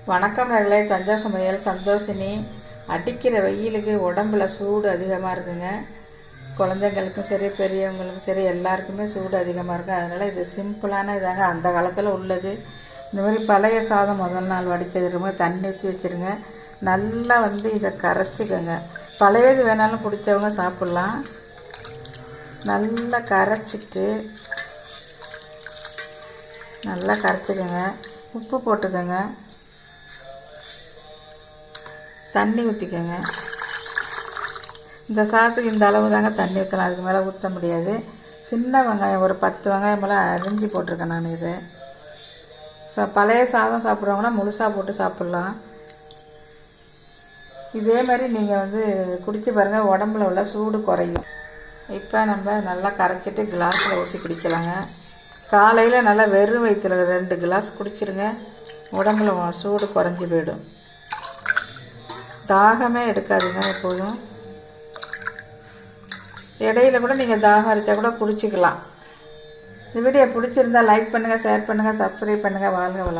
வணக்கம் நகலே. தஞ்சாவூர் சமையல் சந்தோஷினி. அடிக்கிற வெயிலுக்கு உடம்புல சூடு அதிகமாக இருக்குங்க. குழந்தைங்களுக்கும் சரி பெரியவங்களுக்கும் சரி எல்லாருக்குமே சூடு அதிகமாக இருக்கும். அதனால் இது சிம்பிளான இதாங்க, அந்த காலத்தில் உள்ளது. இந்த மாதிரி பழைய சாதம் முதல் நாள் வடிக்கிறதுக்கு தண்ணி ஊற்றி வச்சுருங்க. நல்லா இதை கரைச்சிக்கோங்க. பழையது வேணாலும் பிடிச்சவங்க சாப்பிட்லாம். நல்லா கரைச்சிட்டு நல்லா கரைச்சிக்கோங்க. உப்பு போட்டுக்கோங்க. தண்ணி ஊற்றிக்கோங்க. இந்த சாதத்துக்கு இந்த அளவு தாங்க தண்ணி ஊற்றலாம், அதுக்கு மேலே ஊற்ற முடியாது. சின்ன வெங்காயம் ஒரு 10 வெங்காயம் மேலே அரிஞ்சு போட்டிருக்கேன் நான். இது பழைய சாதம் சாப்பிட்றவங்கன்னா முழுசாக போட்டு சாப்பிட்லாம். இதே மாதிரி நீங்கள் குடிச்சு பாருங்கள், உடம்புல உள்ள சூடு குறையும். இப்போ நம்ம நல்லா கரைச்சிட்டு கிளாஸில் ஊற்றி குடிக்கலாங்க. காலையில் நல்லா வெறும் வயிற்றுல 2 கிளாஸ் குடிச்சிருங்க. உடம்புல சூடு குறைஞ்சி போயிடும். தாகமே எடுக்காதுங்க. எப்போதும் இடையில கூட நீங்கள் தாகம் அடித்தா கூட குடிச்சிக்கலாம். இந்த வீடியோ பிடிச்சிருந்தா லைக் பண்ணுங்கள், ஷேர் பண்ணுங்கள், சப்ஸ்கிரைப் பண்ணுங்கள். வாழ்க வளமுடன்.